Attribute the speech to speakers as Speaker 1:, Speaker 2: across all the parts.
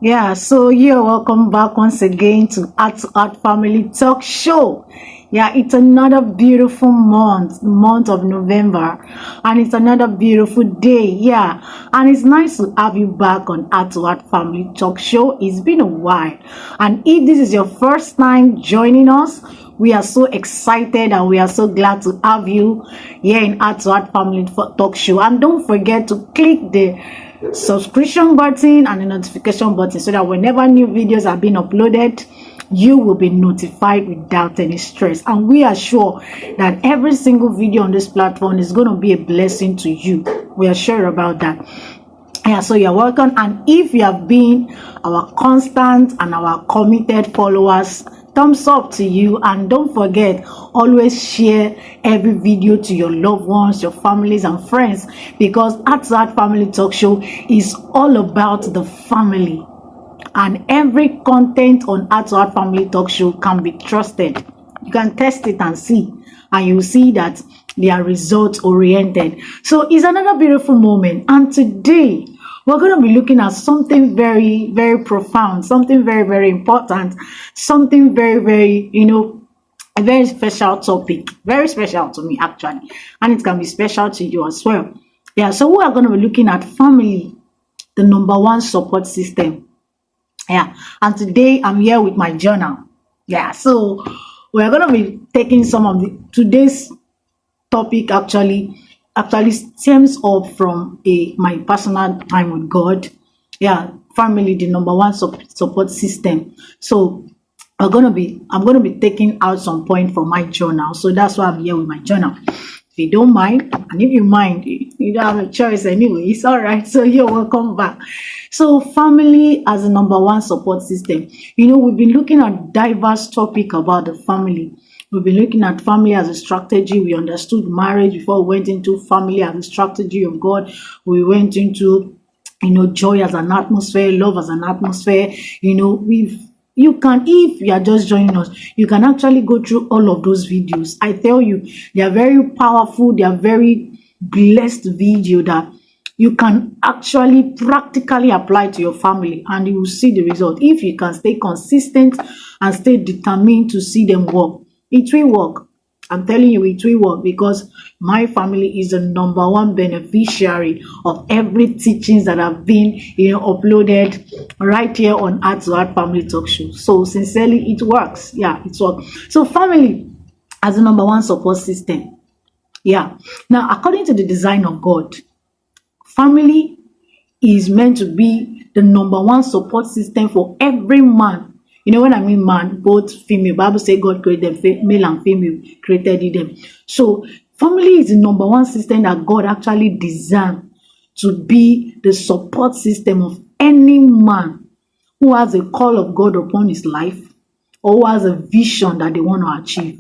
Speaker 1: Yeah, so you're welcome back once again to Art Family Talk Show. Yeah, it's another beautiful month of November, and it's another beautiful day. Yeah, and it's nice to have you back on Art Family Talk Show. It's been a while, and if this is your first time joining us, we are so excited and we are so glad to have you here in Art Family Talk Show. And don't forget to click the subscription button and the notification button so that whenever new videos are being uploaded, you will be notified without any stress. And we are sure that every single video on this platform is going to be a blessing to you. We are sure about that. Yeah, so you're welcome. And if you have been our constant and our committed followers, thumbs up to you. And don't forget, always share every video to your loved ones, your families and friends, because Art Family Talk Show is all about the family, and every content on Art Family Talk Show can be trusted. You can test it and see, and you will see that they are result oriented. So it's another beautiful moment, and today we're going to be looking at something very, very profound, something very, very important, something very, very, a very special topic, very special to me actually, and it can be special to you as well. Yeah, so we are going to be looking at family, the number one support system. Yeah, and today I'm here with my journal. Yeah, so we're going to be taking some of the today's topic actually stems up from my personal time with God. Yeah, family, the number one support system. So I'm gonna be taking out some point from my journal. So that's why I'm here with my journal. If you don't mind, and if you mind, you don't have a choice anyway. It's all right. So you're welcome back. So family as a number one support system. We've been looking at diverse topic about the family. We've been looking at family as a strategy. We understood marriage before we went into family as a strategy of God. We went into, joy as an atmosphere, love as an atmosphere. You can, if you are just joining us, you can actually go through all of those videos. I tell you, they are very powerful. They are very blessed video that you can actually practically apply to your family, and you will see the result if you can stay consistent and stay determined to see them work. It will work. I'm telling you, it will work, because my family is the number one beneficiary of every teachings that have been uploaded right here on Art Family Talk Show. So sincerely, it works. Yeah, it works. So family as the number one support system. Yeah. Now, according to the design of God, family is meant to be the number one support system for every man. When I mean man, both female. Bible says God created them, male and female created them. So family is the number one system that God actually designed to be the support system of any man who has a call of God upon his life, or who has a vision that they want to achieve.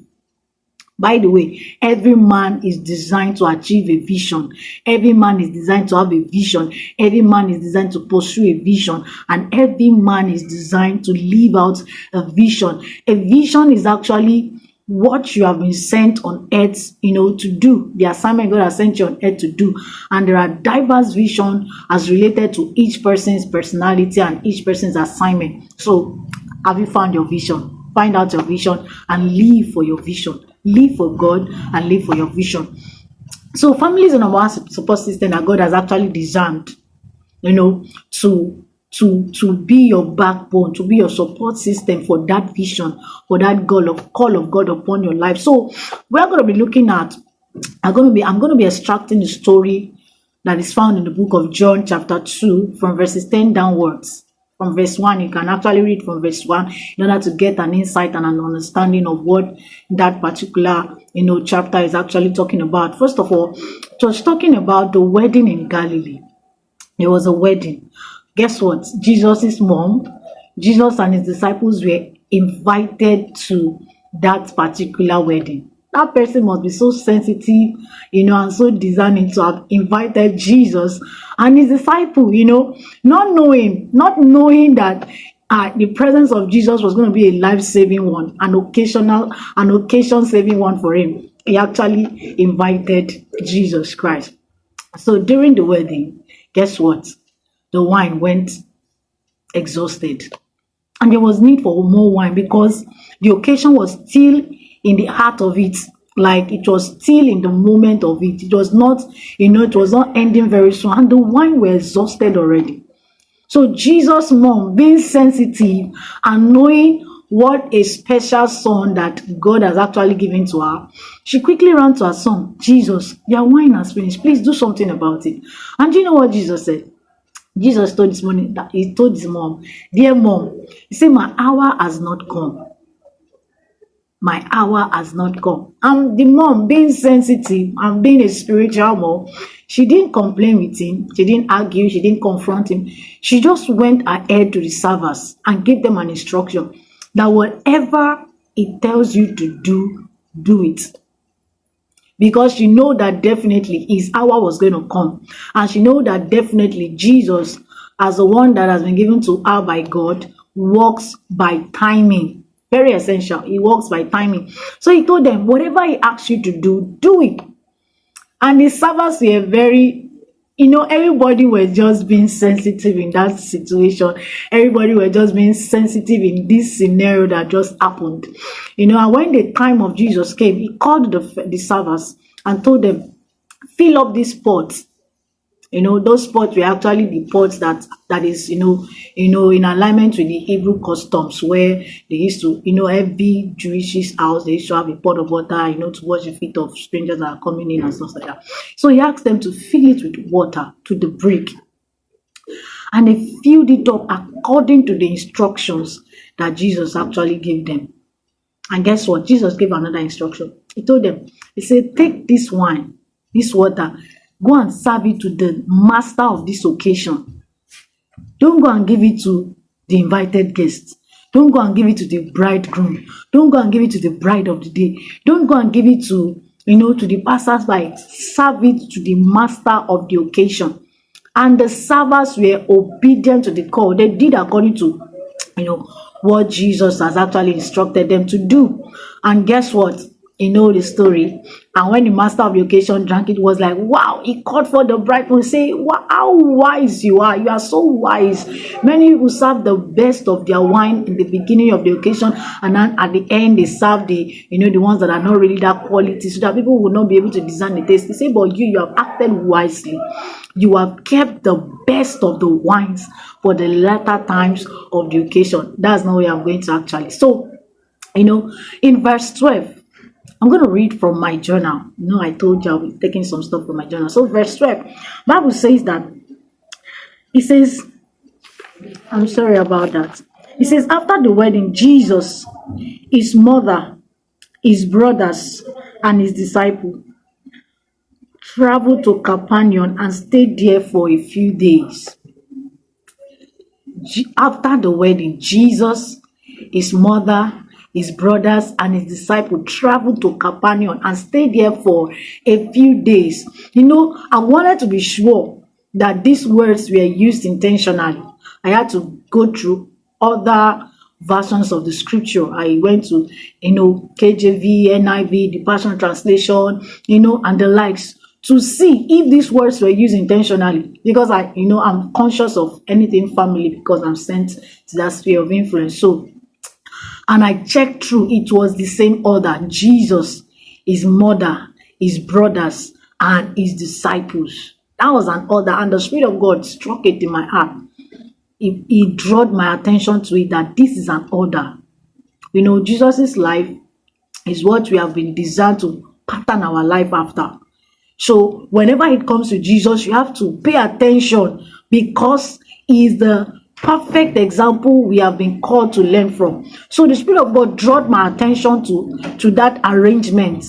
Speaker 1: By the way, every man is designed to achieve a vision. Every man is designed to have a vision. Every man is designed to pursue a vision. And every man is designed to live out a vision. A vision is actually what you have been sent on earth, to do. The assignment God has sent you on earth to do. And there are diverse visions as related to each person's personality and each person's assignment. So, have you found your vision? Find out your vision and live for your vision. Live for God and live for your vision. So family is a number one support system that God has actually designed, to be your backbone, to be your support system for that vision, for that call of God upon your life. So we're going to be looking at, I'm going to be extracting the story that is found in the book of John chapter 2 from verses 10 downwards. From verse 1, you can actually read from verse 1 in order to get an insight and an understanding of what that particular chapter is actually talking about. First of all, it was talking about the wedding in Galilee. There was a wedding. Guess what? Jesus' mom, Jesus and his disciples were invited to that particular wedding. That person must be so sensitive, and so discerning to have invited Jesus and his disciple, not knowing that the presence of Jesus was going to be a life-saving one, an occasion-saving one for him. He actually invited Jesus Christ. So during the wedding, guess what? The wine went exhausted. And there was need for more wine because the occasion was still in the heart of it. Like it was still in the moment of it. It was not, it was not ending very soon. And the wine were exhausted already. So Jesus' mom, being sensitive and knowing what a special son that God has actually given to her, she quickly ran to her son, Jesus, your wine has finished. Please do something about it. And do you know what Jesus said? Jesus told he told his mom, dear mom, he said, my hour has not come. My hour has not come. And the mom, being sensitive and being a spiritual mom, she didn't complain with him. She didn't argue. She didn't confront him. She just went ahead to the servers and gave them an instruction that whatever it tells you to do, do it. Because she know that definitely his hour was going to come. And she know that definitely Jesus, as the one that has been given to her by God, works by timing. Very essential. He works by timing. So he told them, whatever he asks you to do, do it. And the servers were very, everybody was just being sensitive in that situation. Everybody was just being sensitive in this scenario that just happened. And when the time of Jesus came, he called the servers and told them, fill up these pots. Those pots were actually the pots that is, in alignment with the Hebrew customs, where they used to, every Jewish house, they used to have a pot of water, to wash the feet of strangers that are coming in and stuff like that. So he asked them to fill it with water to the brim. And they filled it up according to the instructions that Jesus actually gave them. And guess what? Jesus gave another instruction. He told them, he said, take this wine, this water, go and serve it to the master of this occasion. Don't go and give it to the invited guests. Don't go and give it to the bridegroom. Don't go and give it to the bride of the day. Don't go and give it to, to the passers-by. Serve it to the master of the occasion. And the servers were obedient to the call. They did according to, what Jesus has actually instructed them to do. And guess what? The story. And when the master of the occasion drank it, was like, wow, he called for the bridegroom, say, wow, how wise you are. You are so wise. Many people serve the best of their wine in the beginning of the occasion, and then at the end they serve the, the ones that are not really that quality, so that people will not be able to discern the taste. They say, but you have acted wisely. You have kept the best of the wines for the latter times of the occasion. That's not where I'm going to actually. So, in verse 12, I'm going to read from my journal. I told you I'll be taking some stuff from my journal. So verse 12, Bible says that, it says, I'm sorry about that. It says, after the wedding, Jesus, his mother, his brothers, and his disciple traveled to Capernaum and stayed there for a few days. After the wedding, Jesus, his mother, his brothers, and his disciples traveled to Capernaum and stayed there for a few days. I wanted to be sure that these words were used intentionally. I had to go through other versions of the scripture. I went to, KJV, NIV, the Passion Translation, and the likes, to see if these words were used intentionally, because I'm conscious of anything family, because I'm sent to that sphere of influence. So, and I checked through, it was the same order: Jesus, his mother, his brothers, and his disciples. That was an order, and the Spirit of God struck it in my heart. He drew my attention to it, that this is an order. Jesus' life is what we have been designed to pattern our life after. So whenever it comes to Jesus, you have to pay attention, because he is the perfect example we have been called to learn from. So the Spirit of God drew my attention to that arrangement,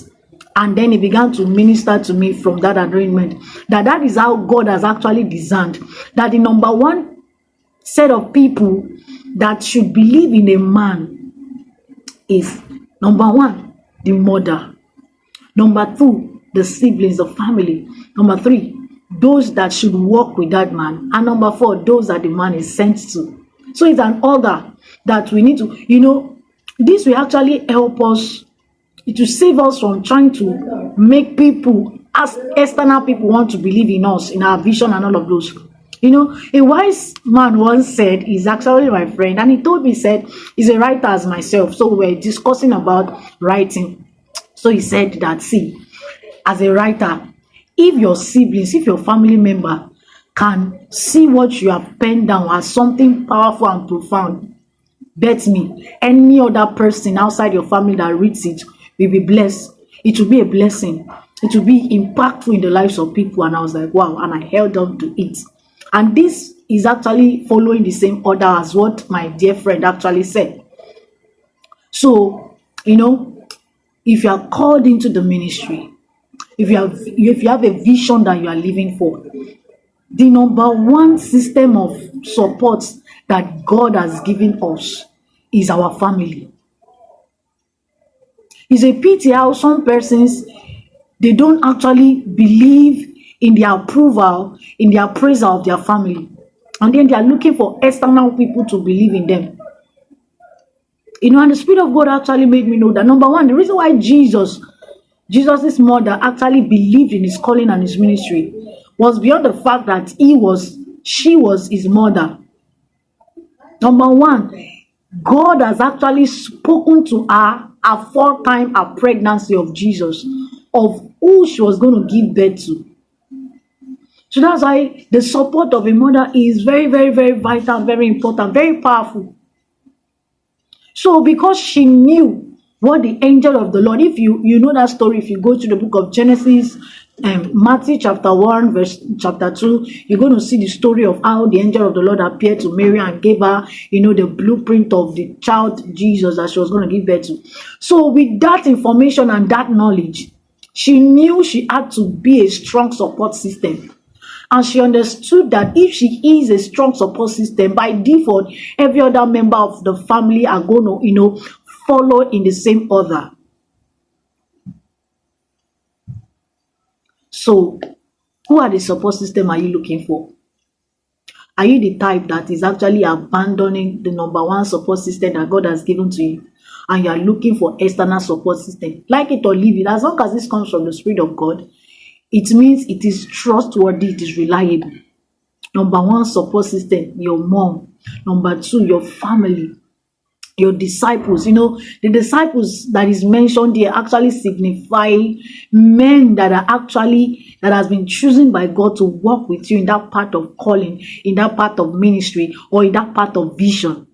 Speaker 1: and then he began to minister to me from that arrangement, that is how God has actually designed, that the number one set of people that should believe in a man is, number one, the mother; number two, the siblings, the family; number three, those that should work with that man; and number four, those that the man is sent to. So it's an order that we need to, this will actually help us, it will save us from trying to make people, as external people, want to believe in us, in our vision and all of those. A wise man once said, he's actually my friend, and he told me, said, he's a writer as myself. So we're discussing about writing. So he said that, see, as a writer, if your siblings, if your family member can see what you have penned down as something powerful and profound, bet me, any other person outside your family that reads it will be blessed. It will be a blessing. It will be impactful in the lives of people. And I was like, wow, and I held on to it. And this is actually following the same order as what my dear friend actually said. So, if you are called into the ministry, if you have a vision that you are living for, the number one system of support that God has given us is our family. It's a pity how some persons, they don't actually believe in the approval, in the appraisal of their family, and then they are looking for external people to believe in them. And the Spirit of God actually made me know that, number one, the reason why Jesus's mother actually believed in his calling and his ministry was beyond the fact that she was his mother. Number one, God has actually spoken to her aforetime her pregnancy of Jesus, of who she was going to give birth to. So that's why the support of a mother is very, very, very vital, very important, very powerful. So because she knew what the angel of the Lord, if you know that story, if you go to the book of Genesis, Matthew chapter 1, verse chapter 2, you're going to see the story of how the angel of the Lord appeared to Mary and gave her, the blueprint of the child Jesus that she was going to give birth to. So with that information and that knowledge, she knew she had to be a strong support system. And she understood that if she is a strong support system, by default, every other member of the family are going to, follow in the same order. So, who are the support system are you looking for? Are you the type that is actually abandoning the number one support system that God has given to you, and you are looking for external support system? Like it or leave it. As long as this comes from the Spirit of God, it means it is trustworthy, it is reliable. Number one support system, your mom. Number two, your family, your disciples. The disciples that is mentioned here actually signify men that has been chosen by God to work with you in that part of calling, in that part of ministry, or in that part of vision.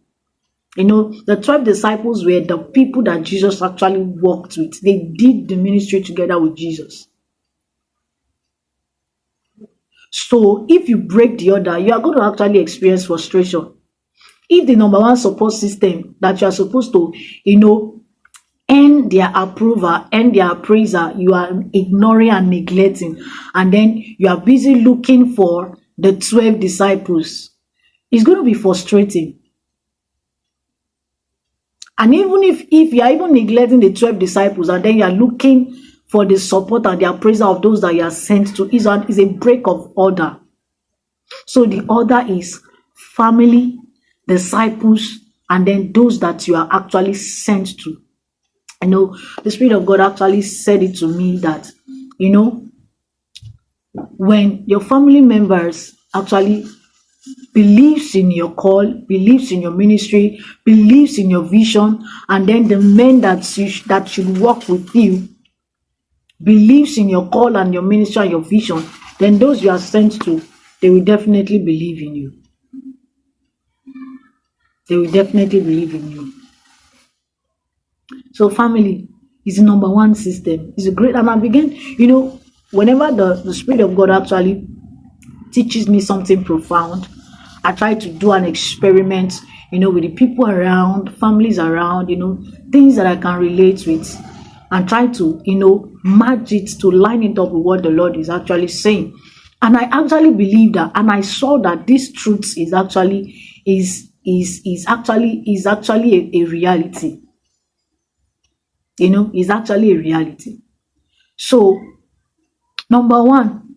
Speaker 1: The 12 disciples were the people that Jesus actually worked with. They did the ministry together with Jesus. So if you break the order, you are going to actually experience frustration. If the number one support system that you are supposed to, earn their approval, earn their appraisal, you are ignoring and neglecting, and then you are busy looking for the 12 disciples, it's going to be frustrating. And even if you are even neglecting the 12 disciples, and then you are looking for the support and the appraisal of those that you are sent to, is a break of order. So the order is family, disciples, and then those that you are actually sent to. The Spirit of God actually said it to me that, when your family members actually believes in your call, believes in your ministry, believes in your vision, and then the men that should work with you believes in your call and your ministry and your vision, then those you are sent to, they will definitely believe in you. They will definitely believe in you. So family is the number one system. It's a great, and I begin, whenever the Spirit of God actually teaches me something profound, I try to do an experiment, with the people around, families around, things that I can relate with, and try to, match it to line it up with what the Lord is actually saying. And I actually believe that, and I saw that this truth is actually a reality. Is actually a reality. So, number one,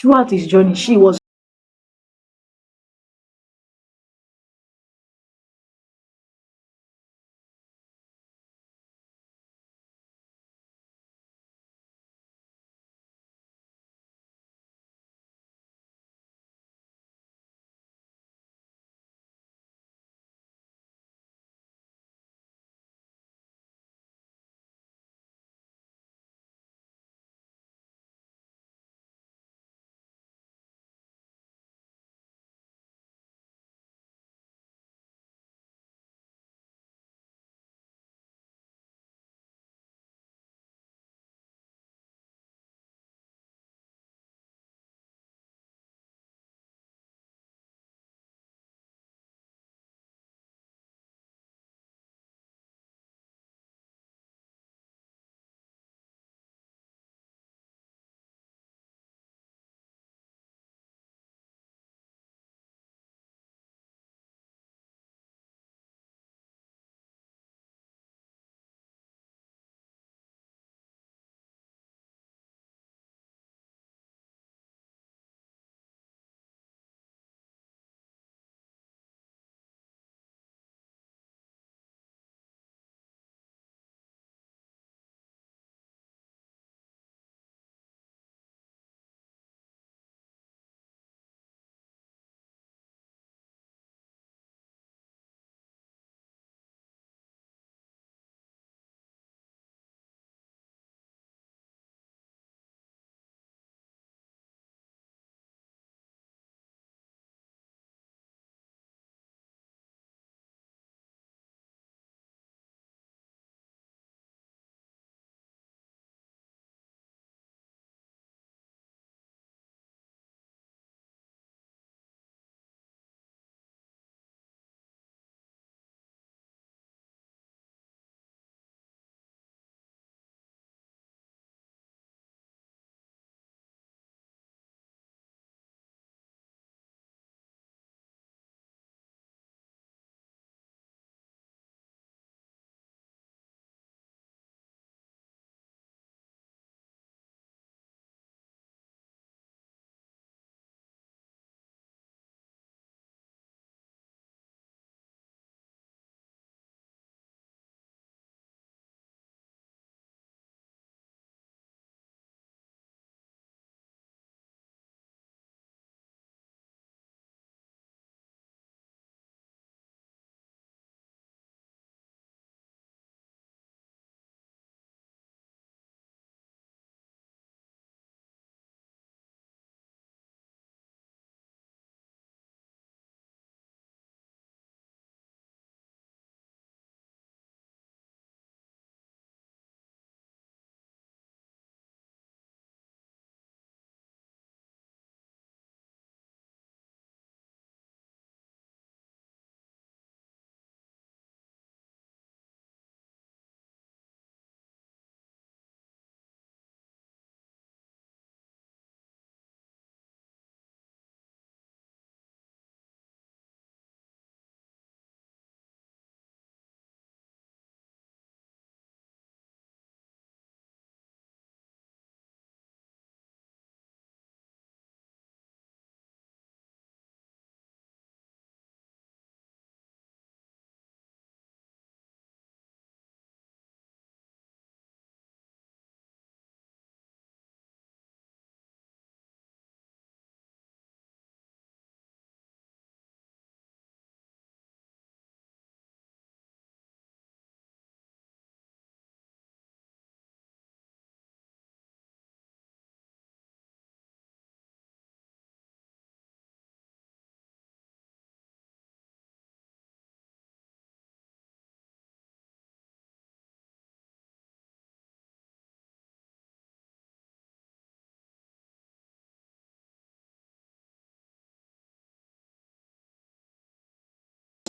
Speaker 1: throughout his journey, she was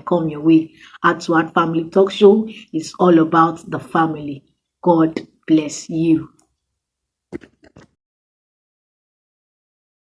Speaker 1: come your way. At Family Talk Show is all about the family. God bless you.